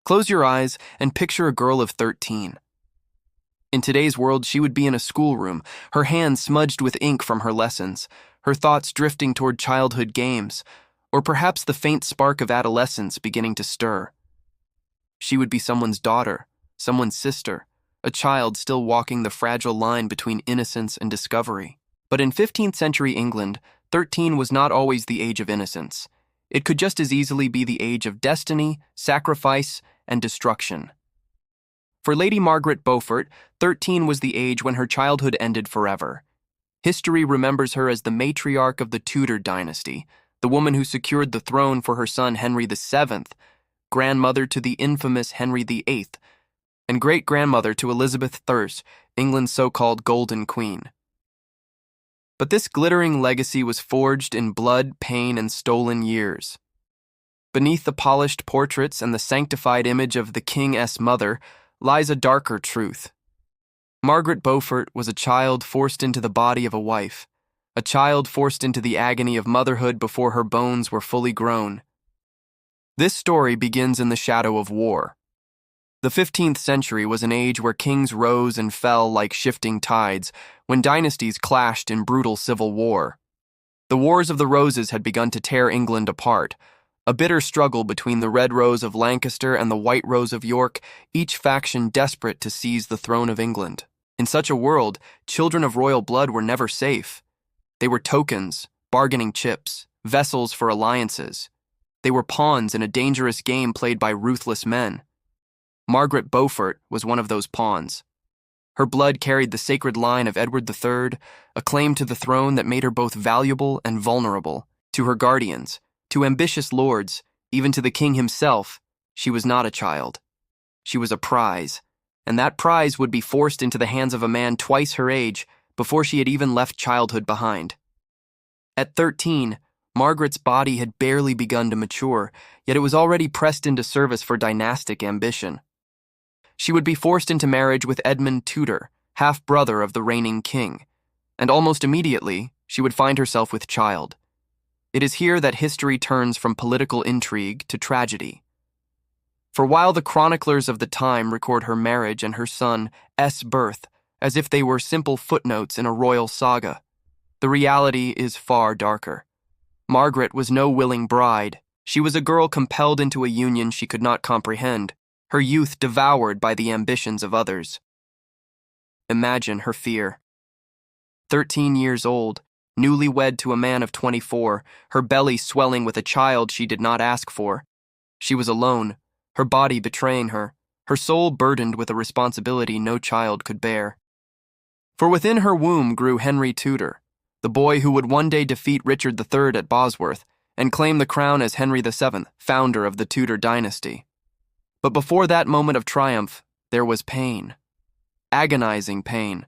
Close your eyes and picture a girl of 13. In today's world, she would be in a schoolroom, her hands smudged with ink from her lessons, her thoughts drifting toward childhood games, or perhaps the faint spark of adolescence beginning to stir. She would be someone's daughter, someone's sister, a child still walking the fragile line between innocence and discovery. But in 15th century England, 13 was not always the age of innocence. It could just as easily be the age of destiny, sacrifice, and destruction. For Lady Margaret Beaufort, 13 was the age when her childhood ended forever. History remembers her as the matriarch of the Tudor dynasty, the woman who secured the throne for her son Henry VII, grandmother to the infamous Henry VIII, and great-grandmother to Elizabeth I, England's so-called Golden Queen. But this glittering legacy was forged in blood, pain, and stolen years. Beneath the polished portraits and the sanctified image of the King's mother lies a darker truth. Margaret Beaufort was a child forced into the body of a wife, a child forced into the agony of motherhood before her bones were fully grown. This story begins in the shadow of war. The 15th century was an age where kings rose and fell like shifting tides, when dynasties clashed in brutal civil war. The Wars of the Roses had begun to tear England apart, a bitter struggle between the Red Rose of Lancaster and the White Rose of York, each faction desperate to seize the throne of England. In such a world, children of royal blood were never safe. They were tokens, bargaining chips, vessels for alliances. They were pawns in a dangerous game played by ruthless men. Margaret Beaufort was one of those pawns. Her blood carried the sacred line of Edward III, a claim to the throne that made her both valuable and vulnerable. To her guardians, to ambitious lords, even to the king himself, she was not a child. She was a prize, and that prize would be forced into the hands of a man twice her age before she had even left childhood behind. At 13, Margaret's body had barely begun to mature, yet it was already pressed into service for dynastic ambition. She would be forced into marriage with Edmund Tudor, half-brother of the reigning king, and almost immediately she would find herself with child. It is here that history turns from political intrigue to tragedy. For while the chroniclers of the time record her marriage and her son's birth as if they were simple footnotes in a royal saga, the reality is far darker. Margaret was no willing bride. She was a girl compelled into a union she could not comprehend, her youth devoured by the ambitions of others. Imagine her fear. 13 years old, newlywed to a man of 24, her belly swelling with a child she did not ask for. She was alone, her body betraying her, her soul burdened with a responsibility no child could bear. For within her womb grew Henry Tudor, the boy who would one day defeat Richard III at Bosworth and claim the crown as Henry VII, founder of the Tudor dynasty. But before that moment of triumph, there was pain. Agonizing pain.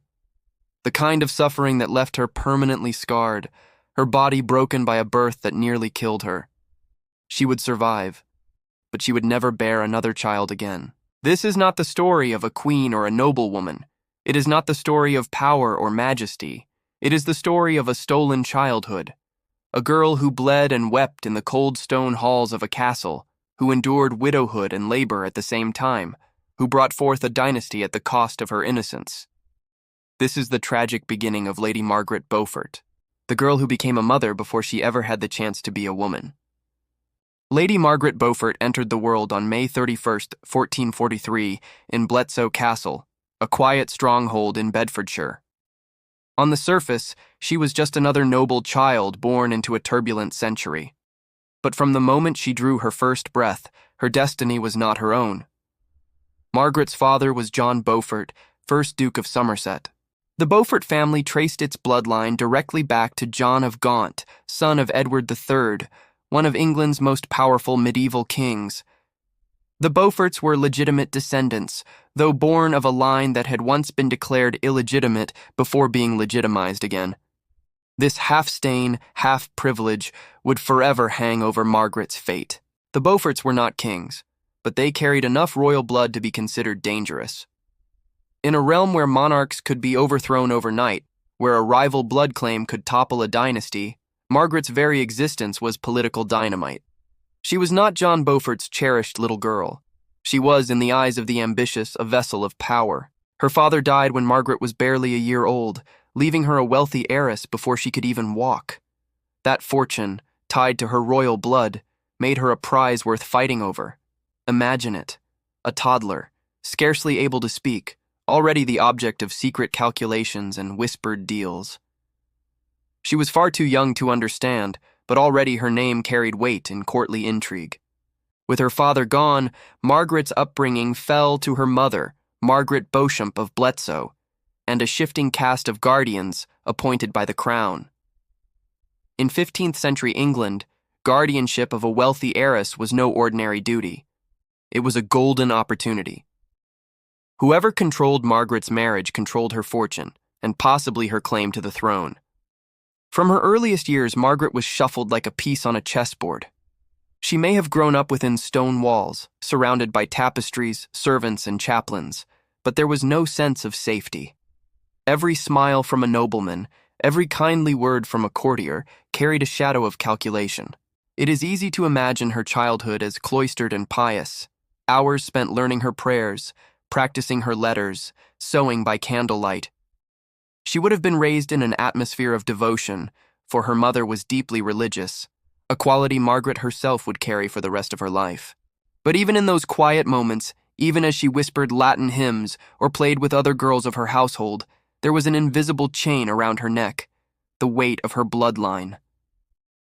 The kind of suffering that left her permanently scarred, her body broken by a birth that nearly killed her. She would survive, but she would never bear another child again. This is not the story of a queen or a noblewoman. It is not the story of power or majesty. It is the story of a stolen childhood. A girl who bled and wept in the cold stone halls of a castle, who endured widowhood and labor at the same time, who brought forth a dynasty at the cost of her innocence. This is the tragic beginning of Lady Margaret Beaufort, the girl who became a mother before she ever had the chance to be a woman. Lady Margaret Beaufort entered the world on May 31st, 1443, in Bletsoe Castle, a quiet stronghold in Bedfordshire. On the surface, she was just another noble child born into a turbulent century. But from the moment she drew her first breath, her destiny was not her own. Margaret's father was John Beaufort, 1st Duke of Somerset. The Beaufort family traced its bloodline directly back to John of Gaunt, son of Edward III, one of England's most powerful medieval kings. The Beauforts were legitimate descendants, though born of a line that had once been declared illegitimate before being legitimized again. This half-stain, half-privilege would forever hang over Margaret's fate. The Beauforts were not kings, but they carried enough royal blood to be considered dangerous. In a realm where monarchs could be overthrown overnight, where a rival blood claim could topple a dynasty, Margaret's very existence was political dynamite. She was not John Beaufort's cherished little girl. She was, in the eyes of the ambitious, a vessel of power. Her father died when Margaret was barely a year old, leaving her a wealthy heiress before she could even walk. That fortune, tied to her royal blood, made her a prize worth fighting over. Imagine it. A toddler, scarcely able to speak, already the object of secret calculations and whispered deals. She was far too young to understand, but already her name carried weight in courtly intrigue. With her father gone, Margaret's upbringing fell to her mother, Margaret Beauchamp of Bletsoe, and a shifting cast of guardians appointed by the crown. In 15th century England, guardianship of a wealthy heiress was no ordinary duty. It was a golden opportunity. Whoever controlled Margaret's marriage controlled her fortune, and possibly her claim to the throne. From her earliest years, Margaret was shuffled like a piece on a chessboard. She may have grown up within stone walls, surrounded by tapestries, servants, and chaplains, but there was no sense of safety. Every smile from a nobleman, every kindly word from a courtier, carried a shadow of calculation. It is easy to imagine her childhood as cloistered and pious, hours spent learning her prayers, practicing her letters, sewing by candlelight. She would have been raised in an atmosphere of devotion, for her mother was deeply religious, a quality Margaret herself would carry for the rest of her life. But even in those quiet moments, even as she whispered Latin hymns or played with other girls of her household, there was an invisible chain around her neck, the weight of her bloodline.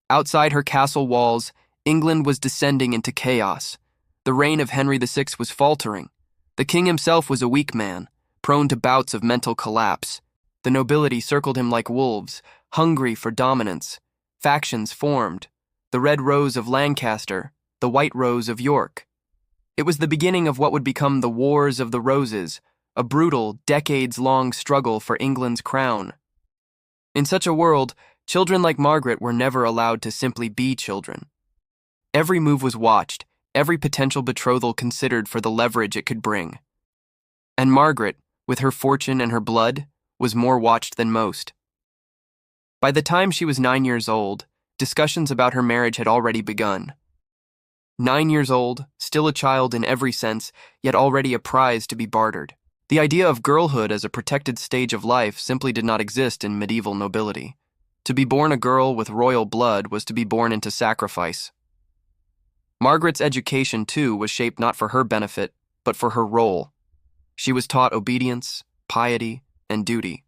Outside her castle walls, England was descending into chaos. The reign of Henry VI was faltering. The king himself was a weak man, prone to bouts of mental collapse. The nobility circled him like wolves, hungry for dominance. Factions formed, the Red Rose of Lancaster, the White Rose of York. It was the beginning of what would become the Wars of the Roses, a brutal, decades-long struggle for England's crown. In such a world, children like Margaret were never allowed to simply be children. Every move was watched, every potential betrothal considered for the leverage it could bring. And Margaret, with her fortune and her blood, was more watched than most. By the time she was 9 years old, discussions about her marriage had already begun. 9 years old, still a child in every sense, yet already a prize to be bartered. The idea of girlhood as a protected stage of life simply did not exist in medieval nobility. To be born a girl with royal blood was to be born into sacrifice. Margaret's education, too, was shaped not for her benefit, but for her role. She was taught obedience, piety, and duty.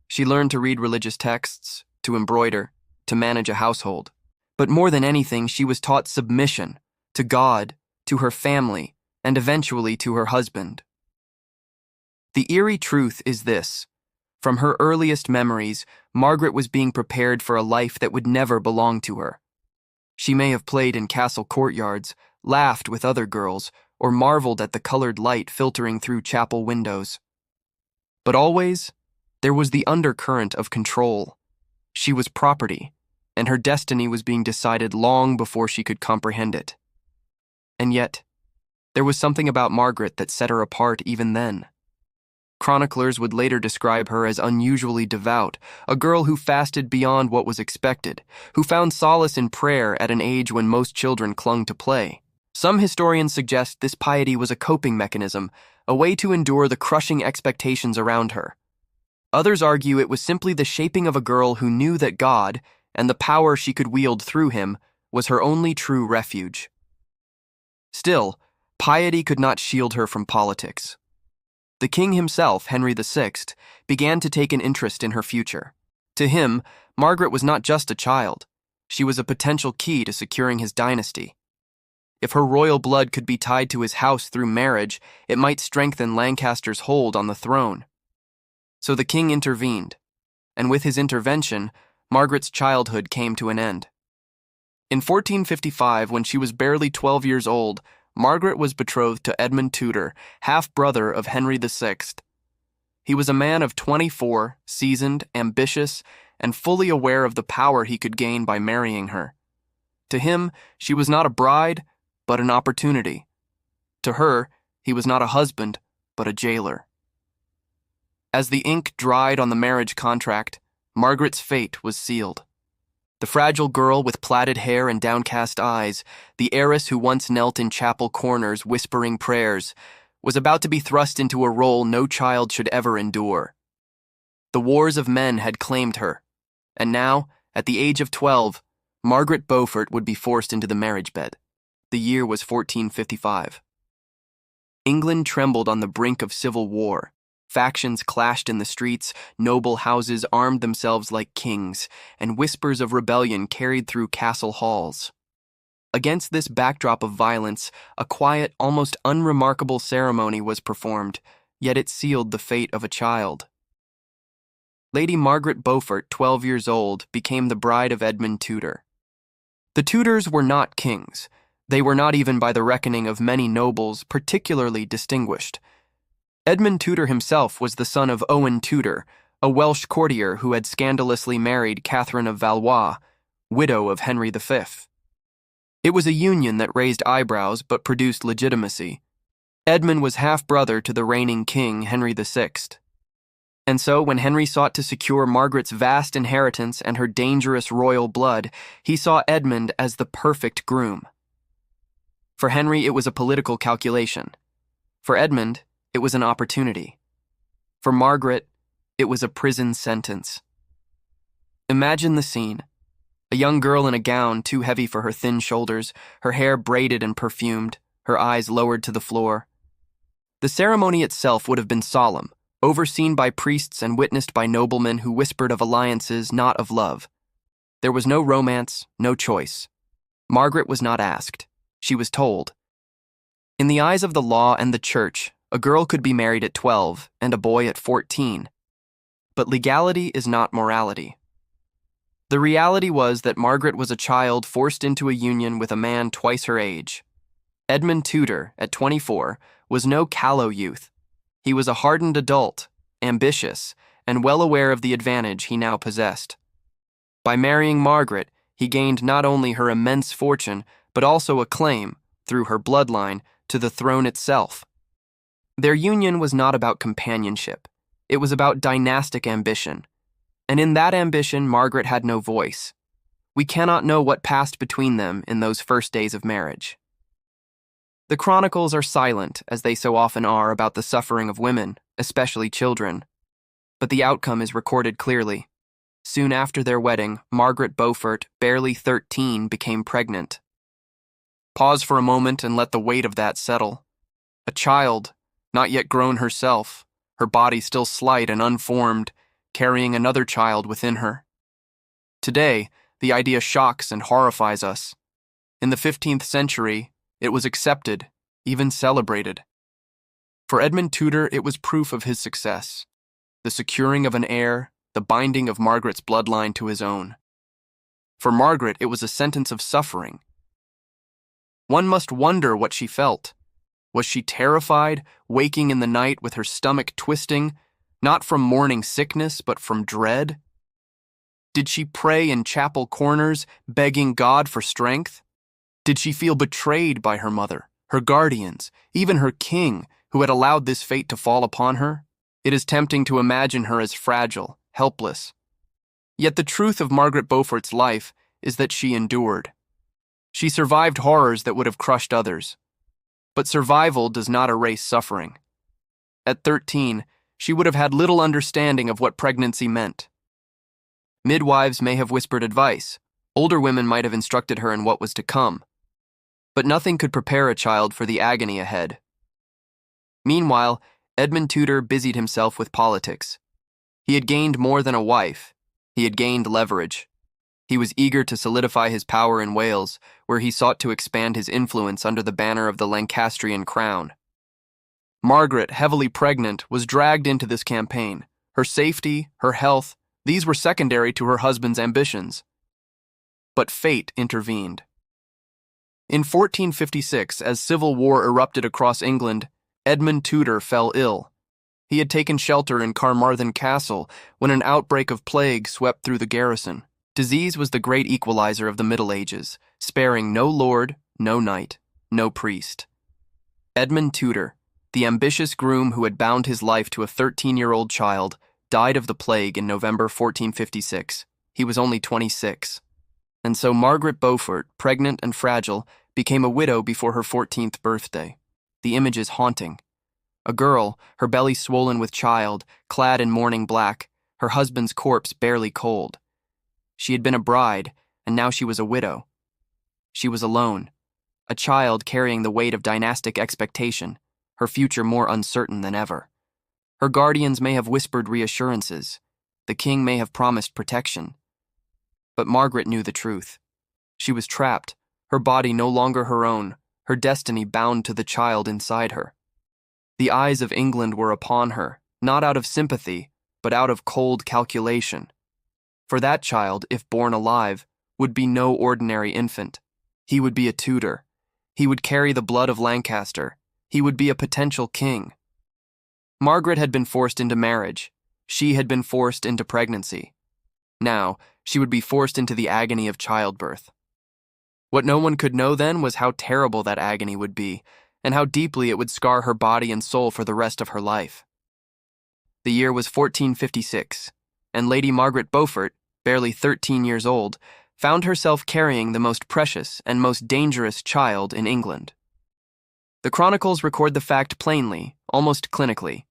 She learned to read religious texts, to embroider, to manage a household. But more than anything, she was taught submission to God, to her family, and eventually to her husband. The eerie truth is this. From her earliest memories, Margaret was being prepared for a life that would never belong to her. She may have played in castle courtyards, laughed with other girls, or marveled at the colored light filtering through chapel windows. But always, there was the undercurrent of control. She was property, and her destiny was being decided long before she could comprehend it. And yet, there was something about Margaret that set her apart even then. Chroniclers would later describe her as unusually devout, a girl who fasted beyond what was expected, who found solace in prayer at an age when most children clung to play. Some historians suggest this piety was a coping mechanism, a way to endure the crushing expectations around her. Others argue it was simply the shaping of a girl who knew that God, and the power she could wield through him, was her only true refuge. Still, piety could not shield her from politics. The king himself, Henry VI, began to take an interest in her future. To him, Margaret was not just a child. She was a potential key to securing his dynasty. If her royal blood could be tied to his house through marriage, it might strengthen Lancaster's hold on the throne. So the king intervened, and with his intervention, Margaret's childhood came to an end. In 1455, when she was barely 12 years old, Margaret was betrothed to Edmund Tudor, half-brother of Henry VI. He was a man of 24, seasoned, ambitious, and fully aware of the power he could gain by marrying her. To him, she was not a bride, but an opportunity. To her, he was not a husband, but a jailer. As the ink dried on the marriage contract, Margaret's fate was sealed. The fragile girl with plaited hair and downcast eyes, the heiress who once knelt in chapel corners whispering prayers, was about to be thrust into a role no child should ever endure. The wars of men had claimed her, and now, at the age of 12, Margaret Beaufort would be forced into the marriage bed. The year was 1455. England trembled on the brink of civil war. Factions clashed in the streets, noble houses armed themselves like kings, and whispers of rebellion carried through castle halls. Against this backdrop of violence, a quiet, almost unremarkable ceremony was performed, yet it sealed the fate of a child. Lady Margaret Beaufort, 12 years old, became the bride of Edmund Tudor. The Tudors were not kings. They were not even by the reckoning of many nobles particularly distinguished. Edmund Tudor himself was the son of Owen Tudor, a Welsh courtier who had scandalously married Catherine of Valois, widow of Henry V. It was a union that raised eyebrows but produced legitimacy. Edmund was half-brother to the reigning king, Henry VI. And so, when Henry sought to secure Margaret's vast inheritance and her dangerous royal blood, he saw Edmund as the perfect groom. For Henry, it was a political calculation. For Edmund, it was an opportunity. For Margaret, it was a prison sentence. Imagine the scene. A young girl in a gown too heavy for her thin shoulders, her hair braided and perfumed, her eyes lowered to the floor. The ceremony itself would have been solemn, overseen by priests and witnessed by noblemen who whispered of alliances, not of love. There was no romance, no choice. Margaret was not asked. She was told. In the eyes of the law and the church, a girl could be married at 12 and a boy at 14. But legality is not morality. The reality was that Margaret was a child forced into a union with a man twice her age. Edmund Tudor, at 24, was no callow youth. He was a hardened adult, ambitious, and well aware of the advantage he now possessed. By marrying Margaret, he gained not only her immense fortune, but also a claim, through her bloodline, to the throne itself. Their union was not about companionship. It was about dynastic ambition. And in that ambition, Margaret had no voice. We cannot know what passed between them in those first days of marriage. The chronicles are silent, as they so often are, about the suffering of women, especially children. But the outcome is recorded clearly. Soon after their wedding, Margaret Beaufort, barely 13, became pregnant. Pause for a moment and let the weight of that settle. A child, not yet grown herself, her body still slight and unformed, carrying another child within her. Today, the idea shocks and horrifies us. In the 15th century, it was accepted, even celebrated. For Edmund Tudor, it was proof of his success, the securing of an heir, the binding of Margaret's bloodline to his own. For Margaret, it was a sentence of suffering. One must wonder what she felt. Was she terrified, waking in the night with her stomach twisting, not from morning sickness, but from dread? Did she pray in chapel corners, begging God for strength? Did she feel betrayed by her mother, her guardians, even her king, who had allowed this fate to fall upon her? It is tempting to imagine her as fragile, helpless. Yet the truth of Margaret Beaufort's life is that she endured. She survived horrors that would have crushed others. But survival does not erase suffering. At 13, she would have had little understanding of what pregnancy meant. Midwives may have whispered advice. Older women might have instructed her in what was to come. But nothing could prepare a child for the agony ahead. Meanwhile, Edmund Tudor busied himself with politics. He had gained more than a wife. He had gained leverage. He was eager to solidify his power in Wales, where he sought to expand his influence under the banner of the Lancastrian crown. Margaret, heavily pregnant, was dragged into this campaign. Her safety, her health, these were secondary to her husband's ambitions. But fate intervened. In 1456, as civil war erupted across England, Edmund Tudor fell ill. He had taken shelter in Carmarthen Castle when an outbreak of plague swept through the garrison. Disease was the great equalizer of the Middle Ages, sparing no lord, no knight, no priest. Edmund Tudor, the ambitious groom who had bound his life to a 13-year-old child, died of the plague in November 1456. He was only 26. And so Margaret Beaufort, pregnant and fragile, became a widow before her 14th birthday. The image is haunting. A girl, her belly swollen with child, clad in mourning black, her husband's corpse barely cold. She had been a bride, and now she was a widow. She was alone, a child carrying the weight of dynastic expectation, her future more uncertain than ever. Her guardians may have whispered reassurances. The king may have promised protection. But Margaret knew the truth. She was trapped, her body no longer her own, her destiny bound to the child inside her. The eyes of England were upon her, not out of sympathy, but out of cold calculation. For that child, if born alive, would be no ordinary infant. He would be a Tudor. He would carry the blood of Lancaster. He would be a potential king. Margaret had been forced into marriage. She had been forced into pregnancy. Now, she would be forced into the agony of childbirth. What no one could know then was how terrible that agony would be, and how deeply it would scar her body and soul for the rest of her life. The year was 1456, and Lady Margaret Beaufort, barely 13 years old, found herself carrying the most precious and most dangerous child in England. The chronicles record the fact plainly, almost clinically.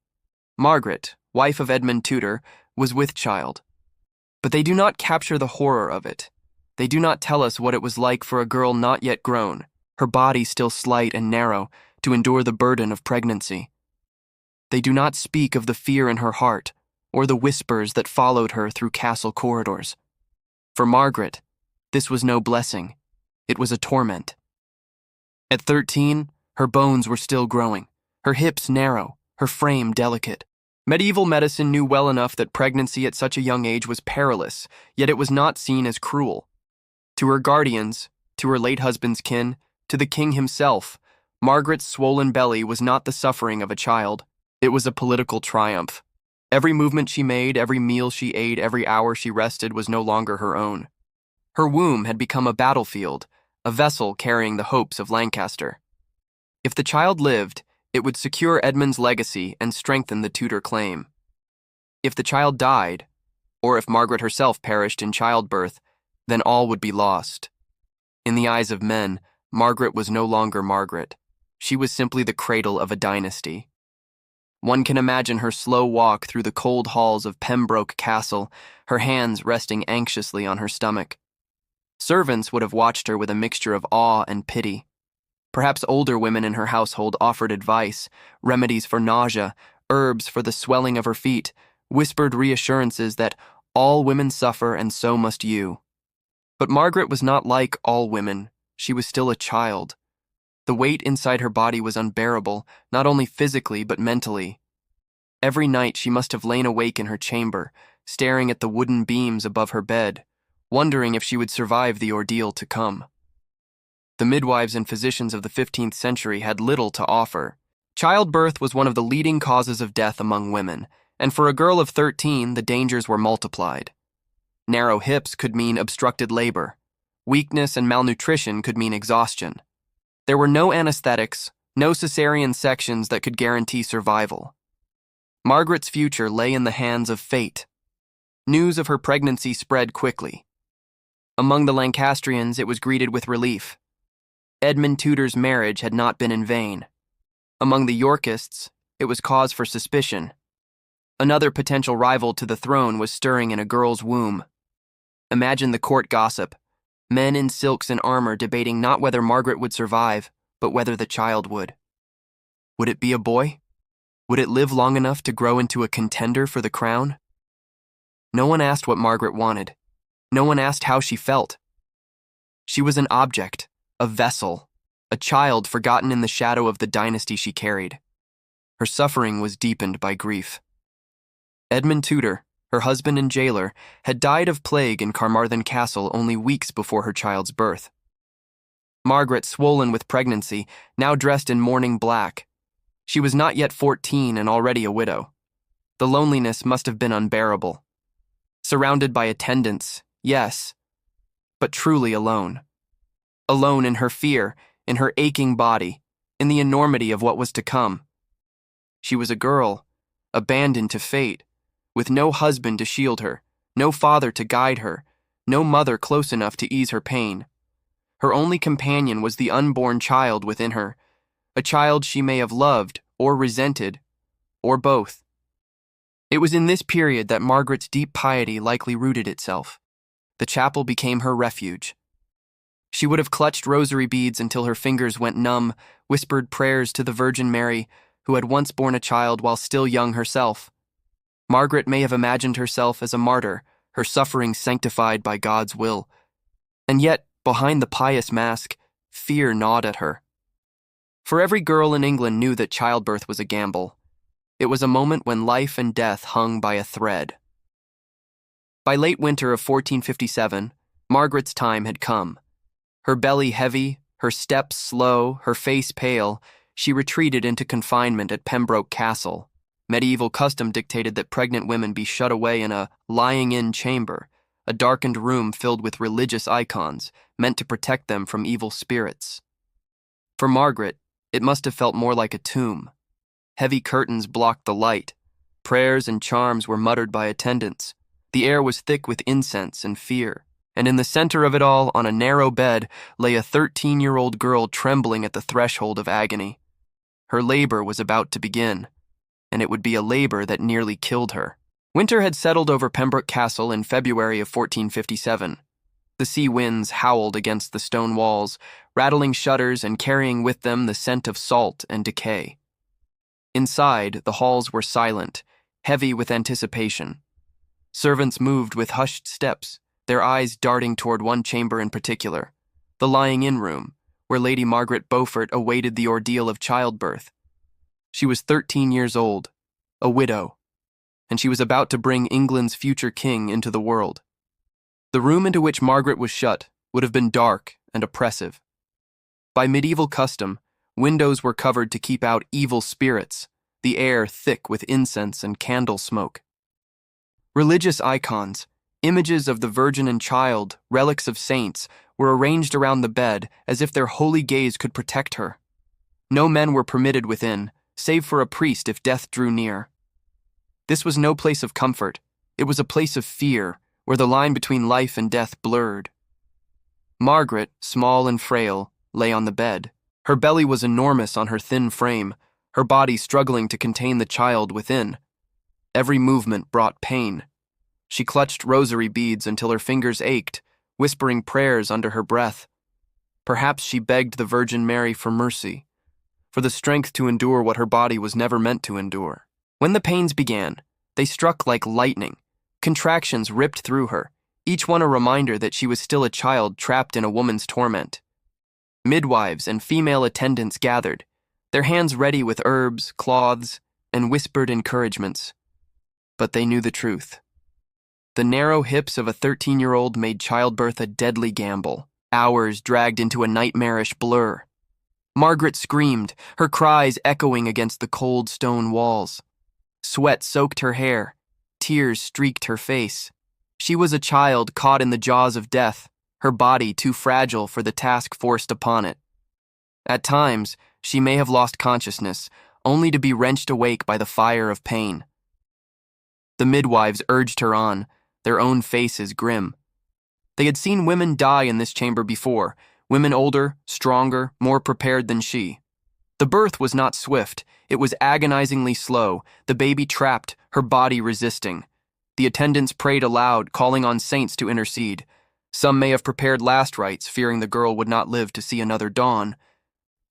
Margaret, wife of Edmund Tudor, was with child. But they do not capture the horror of it. They do not tell us what it was like for a girl not yet grown, her body still slight and narrow, to endure the burden of pregnancy. They do not speak of the fear in her heart, or the whispers that followed her through castle corridors. For Margaret, this was no blessing. It was a torment. At 13, her bones were still growing, her hips narrow, her frame delicate. Medieval medicine knew well enough that pregnancy at such a young age was perilous, yet it was not seen as cruel. To her guardians, to her late husband's kin, to the king himself, Margaret's swollen belly was not the suffering of a child. It was a political triumph. Every movement she made, every meal she ate, every hour she rested was no longer her own. Her womb had become a battlefield, a vessel carrying the hopes of Lancaster. If the child lived, it would secure Edmund's legacy and strengthen the Tudor claim. If the child died, or if Margaret herself perished in childbirth, then all would be lost. In the eyes of men, Margaret was no longer Margaret. She was simply the cradle of a dynasty. One can imagine her slow walk through the cold halls of Pembroke Castle, her hands resting anxiously on her stomach. Servants would have watched her with a mixture of awe and pity. Perhaps older women in her household offered advice, remedies for nausea, herbs for the swelling of her feet, whispered reassurances that all women suffer and so must you. But Margaret was not like all women. She was still a child. The weight inside her body was unbearable, not only physically but mentally. Every night she must have lain awake in her chamber, staring at the wooden beams above her bed, wondering if she would survive the ordeal to come. The midwives and physicians of the 15th century had little to offer. Childbirth was one of the leading causes of death among women, and for a girl of 13, the dangers were multiplied. Narrow hips could mean obstructed labor. Weakness and malnutrition could mean exhaustion. There were no anesthetics, no cesarean sections that could guarantee survival. Margaret's future lay in the hands of fate. News of her pregnancy spread quickly. Among the Lancastrians, it was greeted with relief. Edmund Tudor's marriage had not been in vain. Among the Yorkists, it was cause for suspicion. Another potential rival to the throne was stirring in a girl's womb. Imagine the court gossip. Men in silks and armor debating not whether Margaret would survive, but whether the child would. Would it be a boy? Would it live long enough to grow into a contender for the crown? No one asked what Margaret wanted. No one asked how she felt. She was an object, a vessel, a child forgotten in the shadow of the dynasty she carried. Her suffering was deepened by grief. Edmund Tudor, her husband and jailer, had died of plague in Carmarthen Castle only weeks before her child's birth. Margaret, swollen with pregnancy, now dressed in mourning black. She was not yet 14 and already a widow. The loneliness must have been unbearable. Surrounded by attendants, yes, but truly alone. Alone in her fear, in her aching body, in the enormity of what was to come. She was a girl, abandoned to fate, with no husband to shield her, no father to guide her, no mother close enough to ease her pain. Her only companion was the unborn child within her, a child she may have loved or resented, or both. It was in this period that Margaret's deep piety likely rooted itself. The chapel became her refuge. She would have clutched rosary beads until her fingers went numb, whispered prayers to the Virgin Mary, who had once borne a child while still young herself. Margaret may have imagined herself as a martyr, her suffering sanctified by God's will. And yet, behind the pious mask, fear gnawed at her. For every girl in England knew that childbirth was a gamble. It was a moment when life and death hung by a thread. By late winter of 1457, Margaret's time had come. Her belly heavy, her steps slow, her face pale, she retreated into confinement at Pembroke Castle. Medieval custom dictated that pregnant women be shut away in a lying-in chamber, a darkened room filled with religious icons, meant to protect them from evil spirits. For Margaret, it must have felt more like a tomb. Heavy curtains blocked the light. Prayers and charms were muttered by attendants. The air was thick with incense and fear. And in the center of it all, on a narrow bed, lay a 13-year-old girl trembling at the threshold of agony. Her labor was about to begin, and it would be a labor that nearly killed her. Winter had settled over Pembroke Castle in February of 1457. The sea winds howled against the stone walls, rattling shutters and carrying with them the scent of salt and decay. Inside, the halls were silent, heavy with anticipation. Servants moved with hushed steps, their eyes darting toward one chamber in particular, the lying-in room, where Lady Margaret Beaufort awaited the ordeal of childbirth. She was 13 years old, a widow, and she was about to bring England's future king into the world. The room into which Margaret was shut would have been dark and oppressive. By medieval custom, windows were covered to keep out evil spirits, the air thick with incense and candle smoke. Religious icons, images of the Virgin and Child, relics of saints, were arranged around the bed as if their holy gaze could protect her. No men were permitted within, save for a priest if death drew near. This was no place of comfort. It was a place of fear, where the line between life and death blurred. Margaret, small and frail, lay on the bed. Her belly was enormous on her thin frame, her body struggling to contain the child within. Every movement brought pain. She clutched rosary beads until her fingers ached, whispering prayers under her breath. Perhaps she begged the Virgin Mary for mercy, for the strength to endure what her body was never meant to endure. When the pains began, they struck like lightning. Contractions ripped through her, each one a reminder that she was still a child trapped in a woman's torment. Midwives and female attendants gathered, their hands ready with herbs, cloths, and whispered encouragements. But they knew the truth. The narrow hips of a 13-year-old made childbirth a deadly gamble. Hours dragged into a nightmarish blur. Margaret screamed, her cries echoing against the cold stone walls. Sweat soaked her hair. Tears streaked her face. She was a child caught in the jaws of death, her body too fragile for the task forced upon it. At times, she may have lost consciousness, only to be wrenched awake by the fire of pain. The midwives urged her on, their own faces grim. They had seen women die in this chamber before, women older, stronger, more prepared than she. The birth was not swift, it was agonizingly slow, the baby trapped, her body resisting. The attendants prayed aloud, calling on saints to intercede. Some may have prepared last rites, fearing the girl would not live to see another dawn.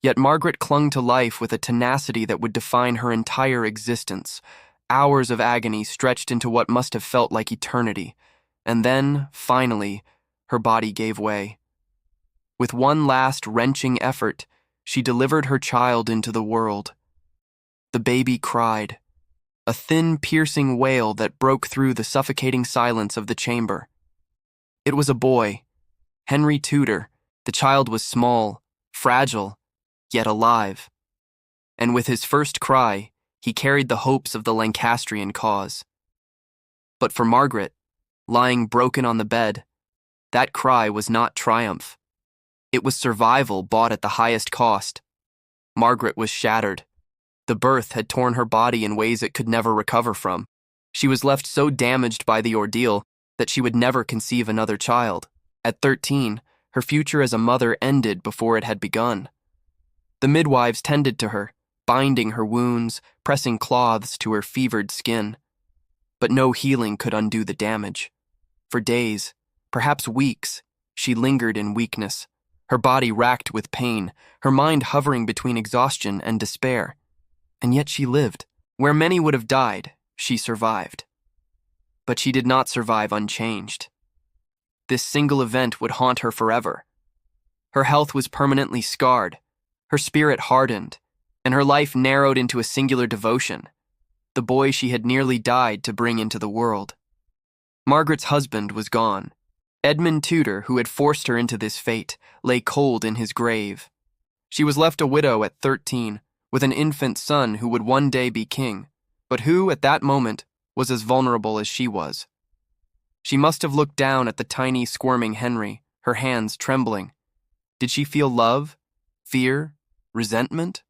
Yet Margaret clung to life with a tenacity that would define her entire existence. Hours of agony stretched into what must have felt like eternity. And then, finally, her body gave way. With one last wrenching effort, she delivered her child into the world. The baby cried, a thin, piercing wail that broke through the suffocating silence of the chamber. It was a boy, Henry Tudor. The child was small, fragile, yet alive. And with his first cry, he carried the hopes of the Lancastrian cause. But for Margaret, lying broken on the bed, that cry was not triumph. It was survival bought at the highest cost. Margaret was shattered. The birth had torn her body in ways it could never recover from. She was left so damaged by the ordeal that she would never conceive another child. At 13, her future as a mother ended before it had begun. The midwives tended to her, binding her wounds, pressing cloths to her fevered skin. But no healing could undo the damage. For days, perhaps weeks, she lingered in weakness, her body racked with pain, her mind hovering between exhaustion and despair. And yet she lived. Where many would have died, she survived. But she did not survive unchanged. This single event would haunt her forever. Her health was permanently scarred, her spirit hardened, and her life narrowed into a singular devotion, the boy she had nearly died to bring into the world. Margaret's husband was gone. Edmund Tudor, who had forced her into this fate, lay cold in his grave. She was left a widow at 13, with an infant son who would one day be king, but who, at that moment, was as vulnerable as she was. She must have looked down at the tiny, squirming Henry, her hands trembling. Did she feel love, fear, resentment,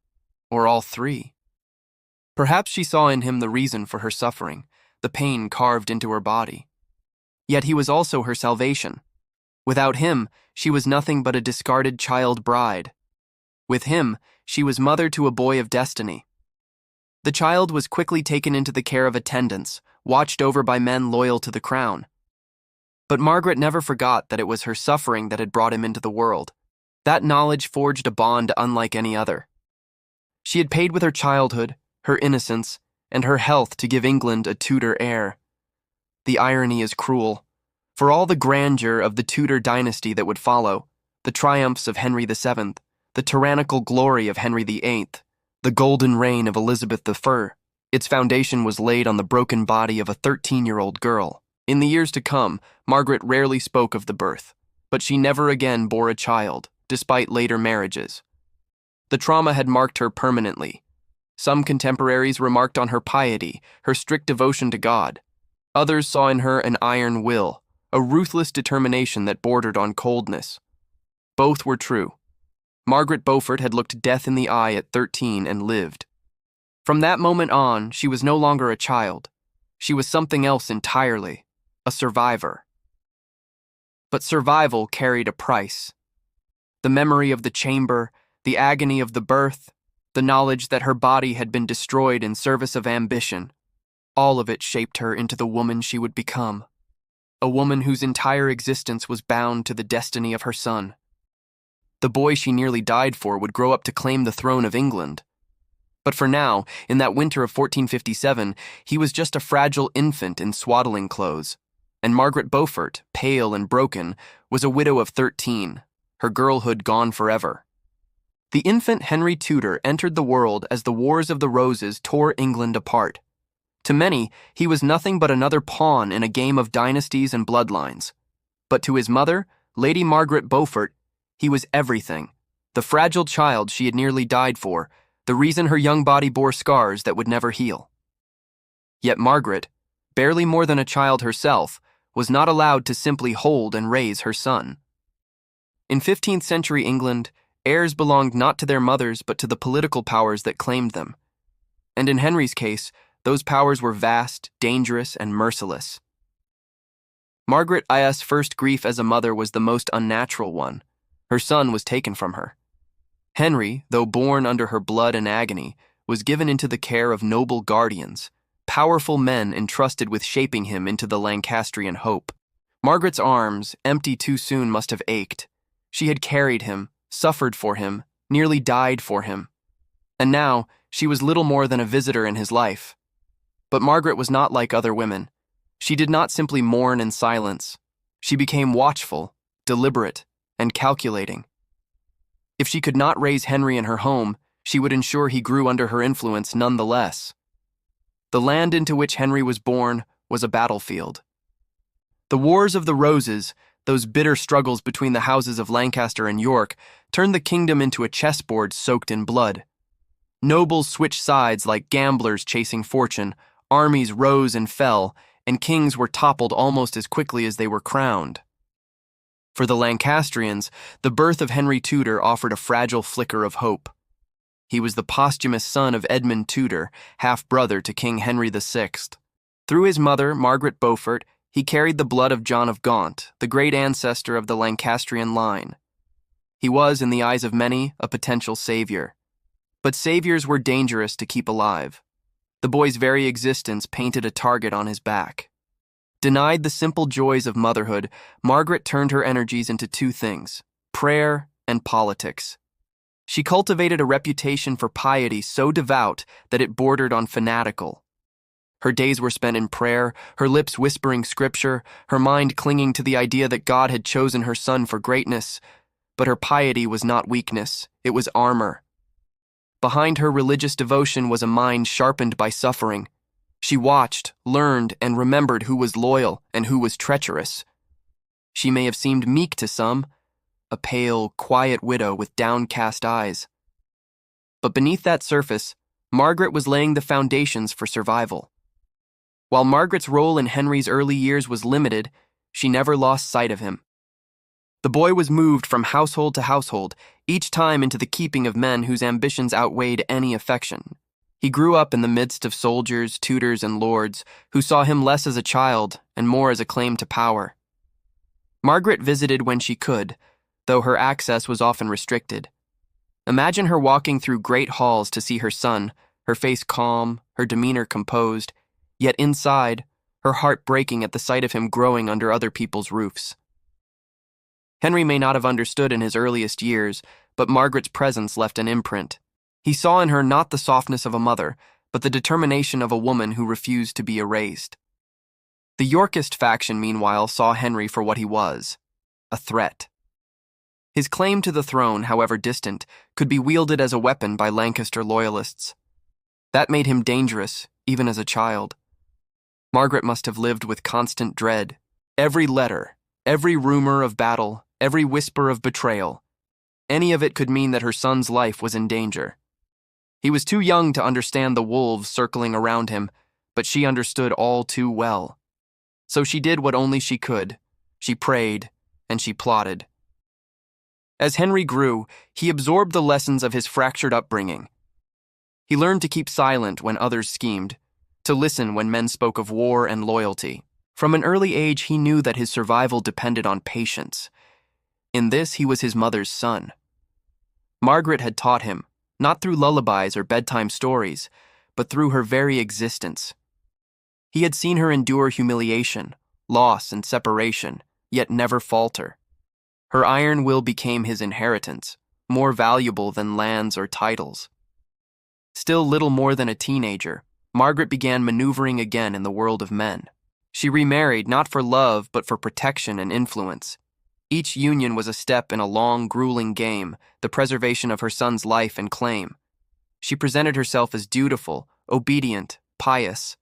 or all three? Perhaps she saw in him the reason for her suffering, the pain carved into her body. Yet he was also her salvation. Without him, she was nothing but a discarded child bride. With him, she was mother to a boy of destiny. The child was quickly taken into the care of attendants, watched over by men loyal to the crown. But Margaret never forgot that it was her suffering that had brought him into the world. That knowledge forged a bond unlike any other. She had paid with her childhood, her innocence, and her health to give England a Tudor heir. The irony is cruel. For all the grandeur of the Tudor dynasty that would follow, the triumphs of Henry VII, the tyrannical glory of Henry VIII, the golden reign of Elizabeth I, its foundation was laid on the broken body of a 13-year-old girl. In the years to come, Margaret rarely spoke of the birth, but she never again bore a child, despite later marriages. The trauma had marked her permanently. Some contemporaries remarked on her piety, her strict devotion to God. Others saw in her an iron will, a ruthless determination that bordered on coldness. Both were true. Margaret Beaufort had looked death in the eye at 13 and lived. From that moment on, she was no longer a child. She was something else entirely, a survivor. But survival carried a price. The memory of the chamber, the agony of the birth, the knowledge that her body had been destroyed in service of ambition, all of it shaped her into the woman she would become. A woman whose entire existence was bound to the destiny of her son. The boy she nearly died for would grow up to claim the throne of England. But for now, in that winter of 1457, he was just a fragile infant in swaddling clothes, and Margaret Beaufort, pale and broken, was a widow of 13, her girlhood gone forever. The infant Henry Tudor entered the world as the Wars of the Roses tore England apart. To many, he was nothing but another pawn in a game of dynasties and bloodlines. But to his mother, Lady Margaret Beaufort, he was everything, the fragile child she had nearly died for, the reason her young body bore scars that would never heal. Yet Margaret, barely more than a child herself, was not allowed to simply hold and raise her son. In 15th century England, heirs belonged not to their mothers but to the political powers that claimed them. And in Henry's case, those powers were vast, dangerous, and merciless. Margaret I.'s first grief as a mother was the most unnatural one. Her son was taken from her. Henry, though born under her blood and agony, was given into the care of noble guardians, powerful men entrusted with shaping him into the Lancastrian hope. Margaret's arms, empty too soon, must have ached. She had carried him, suffered for him, nearly died for him. And now, she was little more than a visitor in his life. But Margaret was not like other women. She did not simply mourn in silence. She became watchful, deliberate, and calculating. If she could not raise Henry in her home, she would ensure he grew under her influence nonetheless. The land into which Henry was born was a battlefield. The Wars of the Roses, those bitter struggles between the houses of Lancaster and York, turned the kingdom into a chessboard soaked in blood. Nobles switched sides like gamblers chasing fortune, armies rose and fell, and kings were toppled almost as quickly as they were crowned. For the Lancastrians, the birth of Henry Tudor offered a fragile flicker of hope. He was the posthumous son of Edmund Tudor, half-brother to King Henry VI. Through his mother, Margaret Beaufort, He carried the blood of John of Gaunt, the great ancestor of the Lancastrian line. He was, in the eyes of many, a potential savior. But saviors were dangerous to keep alive. The boy's very existence painted a target on his back. Denied the simple joys of motherhood, Margaret turned her energies into two things: prayer and politics. She cultivated a reputation for piety so devout that it bordered on fanatical. Her days were spent in prayer, her lips whispering scripture, her mind clinging to the idea that God had chosen her son for greatness. But her piety was not weakness, it was armor. Behind her religious devotion was a mind sharpened by suffering. She watched, learned, and remembered who was loyal and who was treacherous. She may have seemed meek to some, a pale, quiet widow with downcast eyes. But beneath that surface, Margaret was laying the foundations for survival. While Margaret's role in Henry's early years was limited, she never lost sight of him. The boy was moved from household to household, each time into the keeping of men whose ambitions outweighed any affection. He grew up in the midst of soldiers, tutors, and lords who saw him less as a child and more as a claim to power. Margaret visited when she could, though her access was often restricted. Imagine her walking through great halls to see her son, her face calm, her demeanor composed, yet inside, her heart breaking at the sight of him growing under other people's roofs. Henry may not have understood in his earliest years, but Margaret's presence left an imprint. He saw in her not the softness of a mother, but the determination of a woman who refused to be erased. The Yorkist faction, meanwhile, saw Henry for what he was: a threat. His claim to the throne, however distant, could be wielded as a weapon by Lancaster loyalists. That made him dangerous, even as a child. Margaret must have lived with constant dread. Every letter, every rumor of battle, every whisper of betrayal, any of it could mean that her son's life was in danger. He was too young to understand the wolves circling around him, but she understood all too well. So she did what only she could. She prayed, and she plotted. As Henry grew, he absorbed the lessons of his fractured upbringing. He learned to keep silent when others schemed, to listen when men spoke of war and loyalty. From an early age, he knew that his survival depended on patience. In this, he was his mother's son. Margaret had taught him, not through lullabies or bedtime stories, but through her very existence. He had seen her endure humiliation, loss, and separation, yet never falter. Her iron will became his inheritance, more valuable than lands or titles. Still little more than a teenager, Margaret began maneuvering again in the world of men. She remarried not for love but for protection and influence. Each union was a step in a long, grueling game, the preservation of her son's life and claim. She presented herself as dutiful, obedient, pious.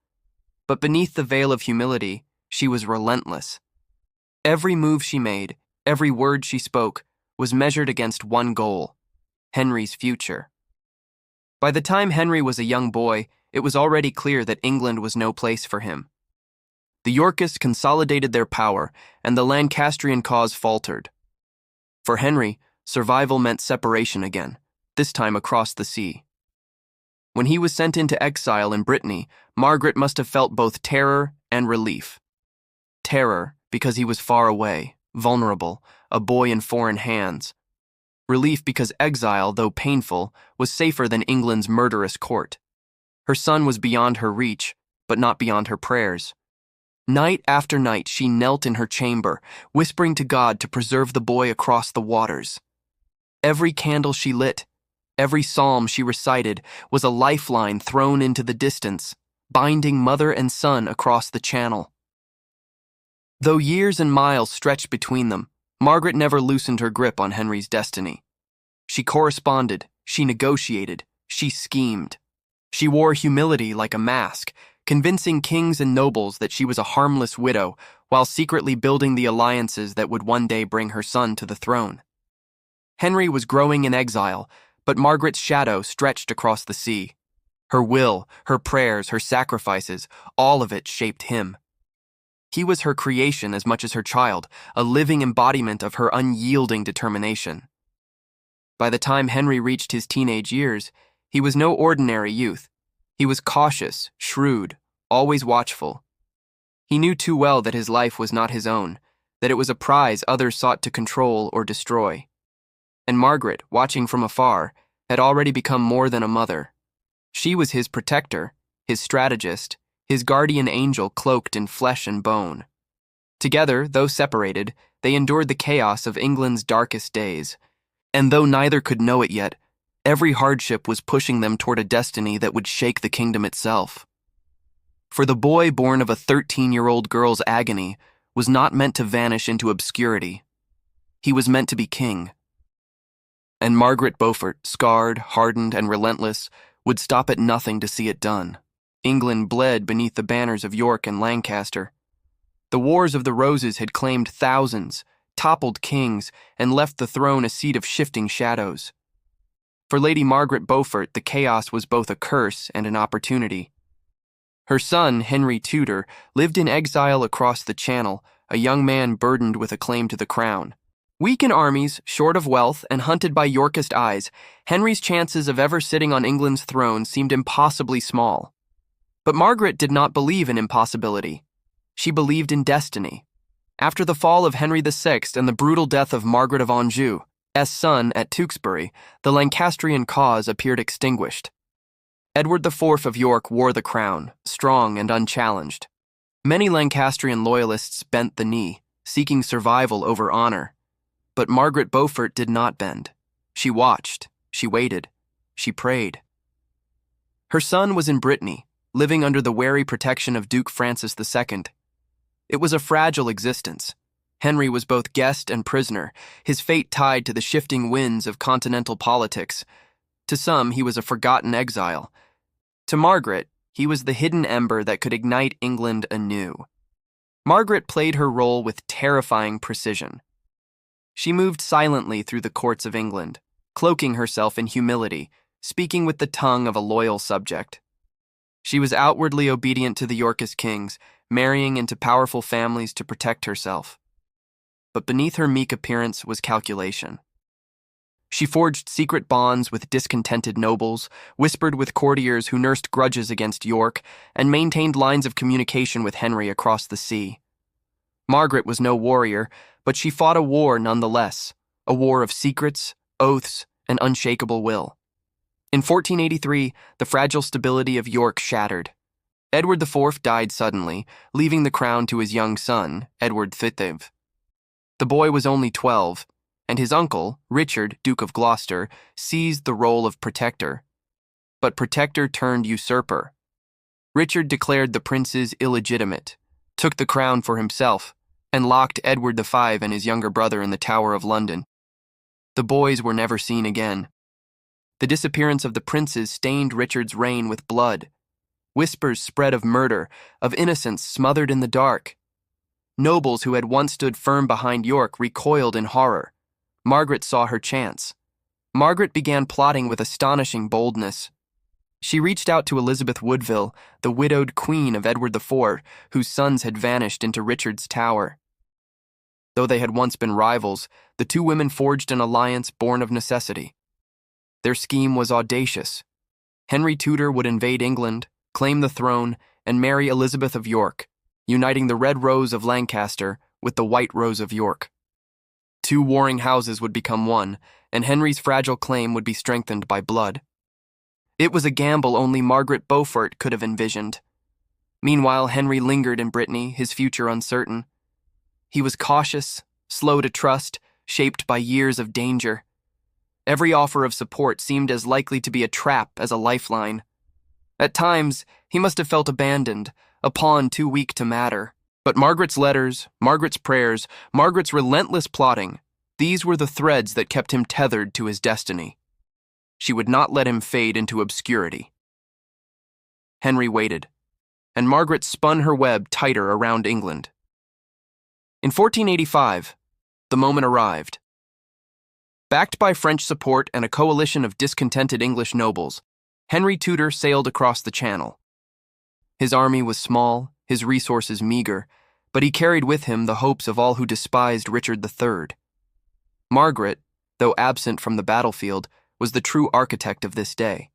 But beneath the veil of humility, she was relentless. Every move she made, every word she spoke, was measured against one goal: Henry's future. By the time Henry was a young boy, it was already clear that England was no place for him. The Yorkists consolidated their power, and the Lancastrian cause faltered. For Henry, survival meant separation again, this time across the sea. When he was sent into exile in Brittany, Margaret must have felt both terror and relief. Terror, because he was far away, vulnerable, a boy in foreign hands. Relief because exile, though painful, was safer than England's murderous court. Her son was beyond her reach, but not beyond her prayers. Night after night, she knelt in her chamber, whispering to God to preserve the boy across the waters. Every candle she lit, every psalm she recited, was a lifeline thrown into the distance, binding mother and son across the channel. Though years and miles stretched between them, Margaret never loosened her grip on Henry's destiny. She corresponded, she negotiated, she schemed. She wore humility like a mask, convincing kings and nobles that she was a harmless widow, while secretly building the alliances that would one day bring her son to the throne. Henry was growing in exile, but Margaret's shadow stretched across the sea. Her will, her prayers, her sacrifices, all of it shaped him. He was her creation as much as her child, a living embodiment of her unyielding determination. By the time Henry reached his teenage years, he was no ordinary youth. He was cautious, shrewd, always watchful. He knew too well that his life was not his own, that it was a prize others sought to control or destroy. And Margaret, watching from afar, had already become more than a mother. She was his protector, his strategist, his guardian angel cloaked in flesh and bone. Together, though separated, they endured the chaos of England's darkest days. And though neither could know it yet, every hardship was pushing them toward a destiny that would shake the kingdom itself. For the boy born of a 13-year-old girl's agony was not meant to vanish into obscurity. He was meant to be king. And Margaret Beaufort, scarred, hardened, and relentless, would stop at nothing to see it done. England bled beneath the banners of York and Lancaster. The Wars of the Roses had claimed thousands, toppled kings, and left the throne a seat of shifting shadows. For Lady Margaret Beaufort, the chaos was both a curse and an opportunity. Her son, Henry Tudor, lived in exile across the Channel, a young man burdened with a claim to the crown. Weak in armies, short of wealth, and hunted by Yorkist eyes, Henry's chances of ever sitting on England's throne seemed impossibly small. But Margaret did not believe in impossibility. She believed in destiny. After the fall of Henry VI and the brutal death of Margaret of Anjou's son at Tewkesbury, the Lancastrian cause appeared extinguished. Edward IV of York wore the crown, strong and unchallenged. Many Lancastrian loyalists bent the knee, seeking survival over honor. But Margaret Beaufort did not bend. She watched, she waited, she prayed. Her son was in Brittany, living under the wary protection of Duke Francis II. It was a fragile existence. Henry was both guest and prisoner, his fate tied to the shifting winds of continental politics. To some, he was a forgotten exile. To Margaret, he was the hidden ember that could ignite England anew. Margaret played her role with terrifying precision. She moved silently through the courts of England, cloaking herself in humility, speaking with the tongue of a loyal subject. She was outwardly obedient to the Yorkist kings, marrying into powerful families to protect herself. But beneath her meek appearance was calculation. She forged secret bonds with discontented nobles, whispered with courtiers who nursed grudges against York, and maintained lines of communication with Henry across the sea. Margaret was no warrior, but she fought a war nonetheless, a war of secrets, oaths, and unshakable will. In 1483, the fragile stability of York shattered. Edward IV died suddenly, leaving the crown to his young son, Edward VII. The boy was only 12, and his uncle, Richard, Duke of Gloucester, seized the role of protector. But protector turned usurper. Richard declared the princes illegitimate, took the crown for himself, and locked Edward V and his younger brother in the Tower of London. The boys were never seen again. The disappearance of the princes stained Richard's reign with blood. Whispers spread of murder, of innocence smothered in the dark. Nobles who had once stood firm behind York recoiled in horror. Margaret saw her chance. Margaret began plotting with astonishing boldness. She reached out to Elizabeth Woodville, the widowed queen of Edward IV, whose sons had vanished into Richard's tower. Though they had once been rivals, the two women forged an alliance born of necessity. Their scheme was audacious. Henry Tudor would invade England, claim the throne, and marry Elizabeth of York, uniting the Red Rose of Lancaster with the White Rose of York. Two warring houses would become one, and Henry's fragile claim would be strengthened by blood. It was a gamble only Margaret Beaufort could have envisioned. Meanwhile, Henry lingered in Brittany, his future uncertain. He was cautious, slow to trust, shaped by years of danger. Every offer of support seemed as likely to be a trap as a lifeline. At times, he must have felt abandoned, a pawn too weak to matter. But Margaret's letters, Margaret's prayers, Margaret's relentless plotting, these were the threads that kept him tethered to his destiny. She would not let him fade into obscurity. Henry waited, and Margaret spun her web tighter around England. In 1485, the moment arrived. Backed by French support and a coalition of discontented English nobles, Henry Tudor sailed across the Channel. His army was small, his resources meager, but he carried with him the hopes of all who despised Richard III. Margaret, though absent from the battlefield, was the true architect of this day.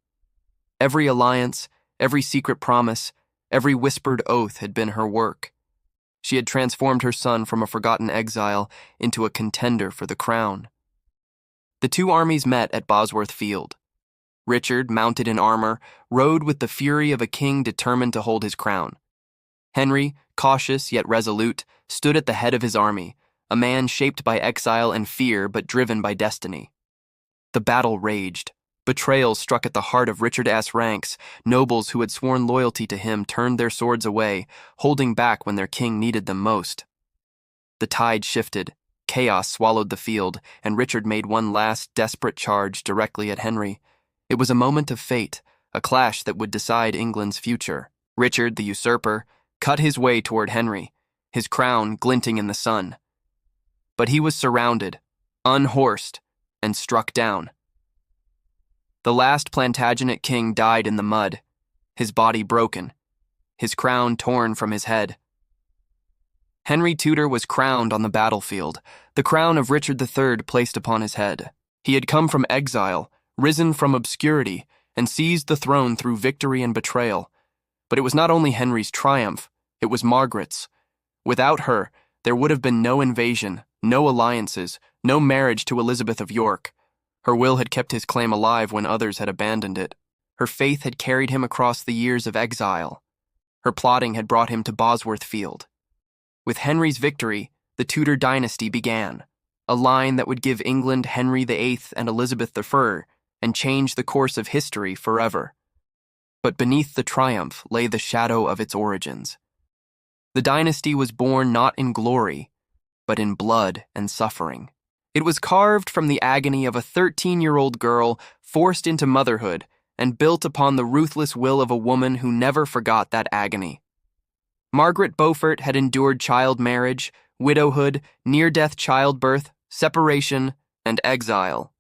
Every alliance, every secret promise, every whispered oath had been her work. She had transformed her son from a forgotten exile into a contender for the crown. The two armies met at Bosworth Field. Richard, mounted in armor, rode with the fury of a king determined to hold his crown. Henry, cautious yet resolute, stood at the head of his army, a man shaped by exile and fear but driven by destiny. The battle raged. Betrayal struck at the heart of Richard's ranks. Nobles who had sworn loyalty to him turned their swords away, holding back when their king needed them most. The tide shifted. Chaos swallowed the field, and Richard made one last desperate charge directly at Henry. It was a moment of fate, a clash that would decide England's future. Richard, the usurper, cut his way toward Henry, his crown glinting in the sun. But he was surrounded, unhorsed, and struck down. The last Plantagenet king died in the mud, his body broken, his crown torn from his head. Henry Tudor was crowned on the battlefield, the crown of Richard III placed upon his head. He had come from exile, risen from obscurity, and seized the throne through victory and betrayal. But it was not only Henry's triumph, it was Margaret's. Without her, there would have been no invasion, no alliances, no marriage to Elizabeth of York. Her will had kept his claim alive when others had abandoned it. Her faith had carried him across the years of exile. Her plotting had brought him to Bosworth Field. With Henry's victory, the Tudor dynasty began, a line that would give England Henry VIII and Elizabeth I and change the course of history forever. But beneath the triumph lay the shadow of its origins. The dynasty was born not in glory, but in blood and suffering. It was carved from the agony of a 13-year-old girl forced into motherhood and built upon the ruthless will of a woman who never forgot that agony. Margaret Beaufort had endured child marriage, widowhood, near-death childbirth, separation, and exile.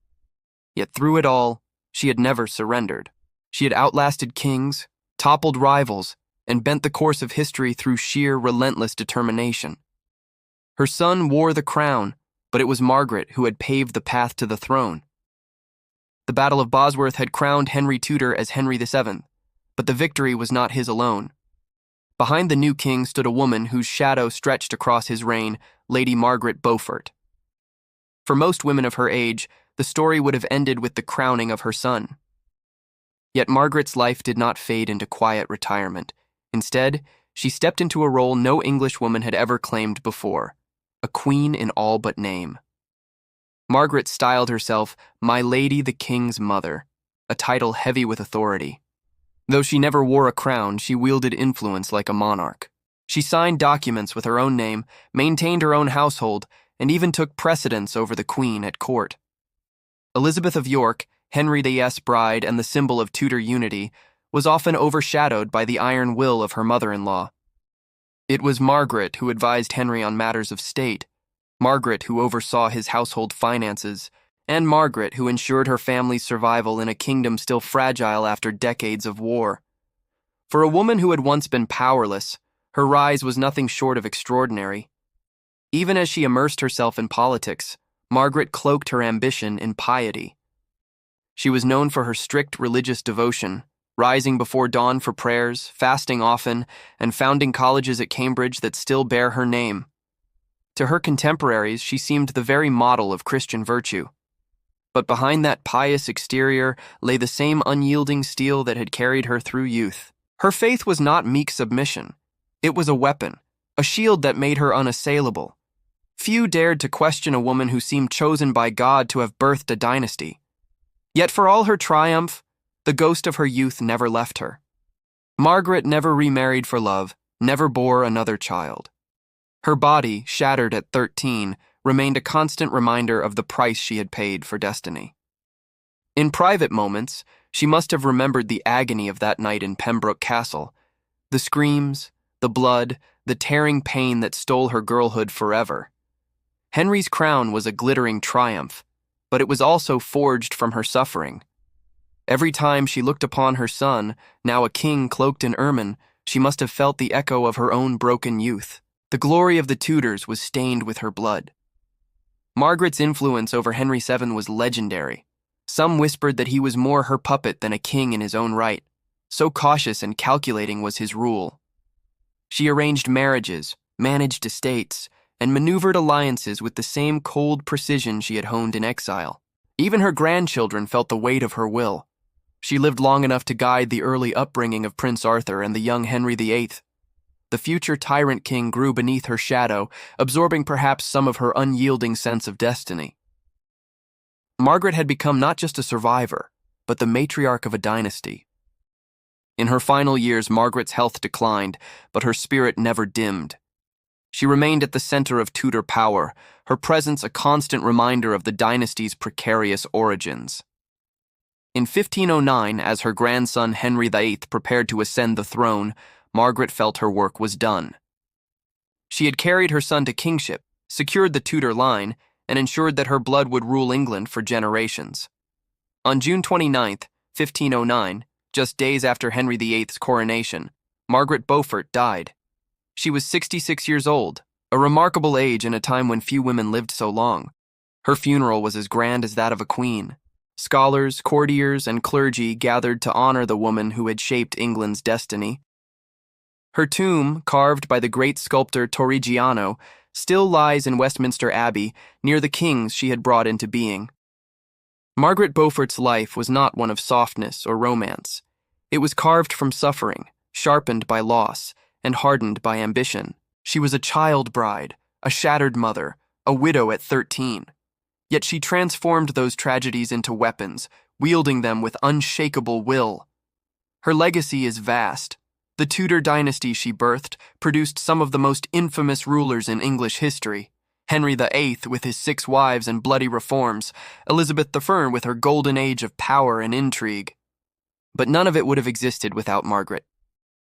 Yet through it all, she had never surrendered. She had outlasted kings, toppled rivals, and bent the course of history through sheer, relentless determination. Her son wore the crown, but it was Margaret who had paved the path to the throne. The Battle of Bosworth had crowned Henry Tudor as Henry VII, but the victory was not his alone. Behind the new king stood a woman whose shadow stretched across his reign, Lady Margaret Beaufort. For most women of her age, the story would have ended with the crowning of her son. Yet Margaret's life did not fade into quiet retirement. Instead, she stepped into a role no English woman had ever claimed before, a queen in all but name. Margaret styled herself "My Lady the King's Mother," a title heavy with authority. Though she never wore a crown, she wielded influence like a monarch. She signed documents with her own name, maintained her own household, and even took precedence over the Queen at court. Elizabeth of York, Henry VI's bride and the symbol of Tudor unity, was often overshadowed by the iron will of her mother-in-law. It was Margaret who advised Henry on matters of state, Margaret who oversaw his household finances, and Margaret who ensured her family's survival in a kingdom still fragile after decades of war. For a woman who had once been powerless, her rise was nothing short of extraordinary. Even as she immersed herself in politics, Margaret cloaked her ambition in piety. She was known for her strict religious devotion, rising before dawn for prayers, fasting often, and founding colleges at Cambridge that still bear her name. To her contemporaries, she seemed the very model of Christian virtue. But behind that pious exterior lay the same unyielding steel that had carried her through youth. Her faith was not meek submission. It was a weapon, a shield that made her unassailable. Few dared to question a woman who seemed chosen by God to have birthed a dynasty. Yet for all her triumph, the ghost of her youth never left her. Margaret never remarried for love, never bore another child. Her body, shattered at 13, remained a constant reminder of the price she had paid for destiny. In private moments, she must have remembered the agony of that night in Pembroke Castle, the screams, the blood, the tearing pain that stole her girlhood forever. Henry's crown was a glittering triumph, but it was also forged from her suffering. Every time she looked upon her son, now a king cloaked in ermine, she must have felt the echo of her own broken youth. The glory of the Tudors was stained with her blood. Margaret's influence over Henry VII was legendary. Some whispered that he was more her puppet than a king in his own right. So cautious and calculating was his rule. She arranged marriages, managed estates, and maneuvered alliances with the same cold precision she had honed in exile. Even her grandchildren felt the weight of her will. She lived long enough to guide the early upbringing of Prince Arthur and the young Henry VIII. The future tyrant king grew beneath her shadow, absorbing perhaps some of her unyielding sense of destiny. Margaret had become not just a survivor, but the matriarch of a dynasty. In her final years, Margaret's health declined, but her spirit never dimmed. She remained at the center of Tudor power, her presence a constant reminder of the dynasty's precarious origins. In 1509, as her grandson Henry VIII prepared to ascend the throne, Margaret felt her work was done. She had carried her son to kingship, secured the Tudor line, and ensured that her blood would rule England for generations. On June 29, 1509, just days after Henry VIII's coronation, Margaret Beaufort died. She was 66 years old, a remarkable age in a time when few women lived so long. Her funeral was as grand as that of a queen. Scholars, courtiers, and clergy gathered to honor the woman who had shaped England's destiny. Her tomb, carved by the great sculptor Torrigiano, still lies in Westminster Abbey, near the kings she had brought into being. Margaret Beaufort's life was not one of softness or romance. It was carved from suffering, sharpened by loss, and hardened by ambition. She was a child bride, a shattered mother, a widow at 13. Yet she transformed those tragedies into weapons, wielding them with unshakable will. Her legacy is vast. The Tudor dynasty she birthed produced some of the most infamous rulers in English history. Henry VIII with his 6 wives and bloody reforms, Elizabeth I with her golden age of power and intrigue. But none of it would have existed without Margaret.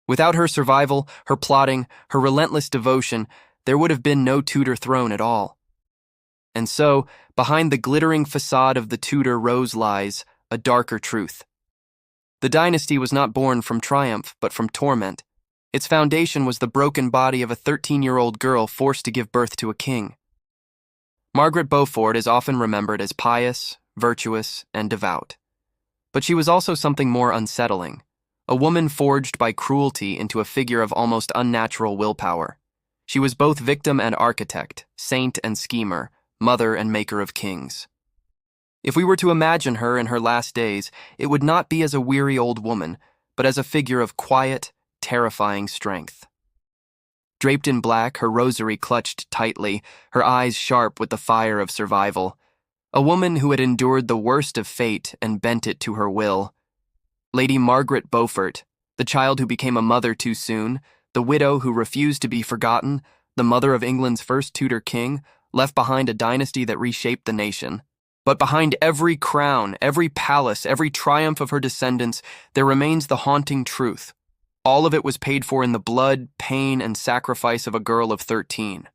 Without her survival, her plotting, her relentless devotion, there would have been no Tudor throne at all. And so, behind the glittering facade of the Tudor rose lies a darker truth. The dynasty was not born from triumph, but from torment. Its foundation was the broken body of a 13-year-old girl forced to give birth to a king. Margaret Beaufort is often remembered as pious, virtuous, and devout. But she was also something more unsettling, a woman forged by cruelty into a figure of almost unnatural willpower. She was both victim and architect, saint and schemer, mother and maker of kings. If we were to imagine her in her last days, it would not be as a weary old woman, but as a figure of quiet, terrifying strength. Draped in black, her rosary clutched tightly, her eyes sharp with the fire of survival. A woman who had endured the worst of fate and bent it to her will. Lady Margaret Beaufort, the child who became a mother too soon, the widow who refused to be forgotten, the mother of England's first Tudor king, left behind a dynasty that reshaped the nation. But behind every crown, every palace, every triumph of her descendants, there remains the haunting truth. All of it was paid for in the blood, pain, and sacrifice of a girl of 13.